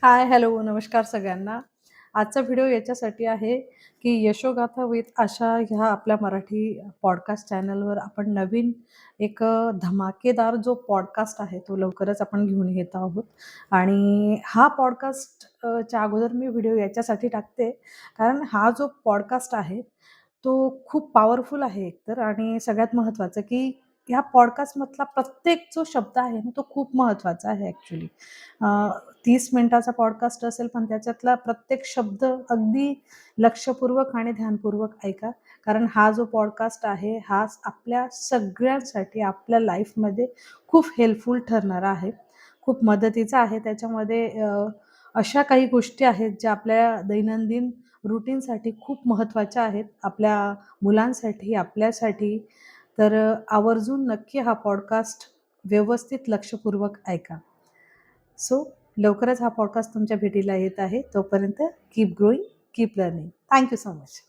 हाय, hello, नमस्कार सगळ्यांना. आजचा व्हिडिओ याच्यासाठी आहे, की यशोगाथा विथ आशा ह्या आपल्या मराठी पॉडकास्ट चॅनलवर आपण नवीन एक धमाकेदार जो पॉडकास्ट आहे, तो लवकरच आपण घेऊन येत आहोत. आणि हा पॉडकास्ट च्या अगोदर मी व्हिडिओ याच्यासाठी टाकते, कारण हा जो पॉडकास्ट आहे, तो खूप पॉवरफुल आहे एकतर आणि सगळ्यात महत्त्वाचं, की ह्या पॉडकास्टमधला प्रत्येक जो शब्द आहे ना, तो खूप महत्त्वाचा आहे ॲक्चुअली. 30 मिनिटाचा पॉडकास्ट असेल, पण त्याच्यातला प्रत्येक शब्द अगदी लक्षपूर्वक आणि ध्यानपूर्वक ऐका. कारण हा जो पॉडकास्ट आहे, हा आपल्या सगळ्यांसाठी आपल्या लाईफमध्ये खूप हेल्पफुल ठरणारा आहे. खूप मदतीचा आहे. त्याच्यामध्ये अशा काही गोष्टी आहेत, ज्या आपल्या दैनंदिन रूटीनसाठी खूप महत्त्वाच्या आहेत. आपल्या मुलांसाठी, आपल्यासाठी. तर आवर्जून नक्की हा पॉडकास्ट व्यवस्थित लक्षपूर्वक ऐका. सो लवकरच हा पॉडकास्ट तुमच्या भेटीला येत आहे. तोपर्यंत keep growing, keep learning. Thank you so much.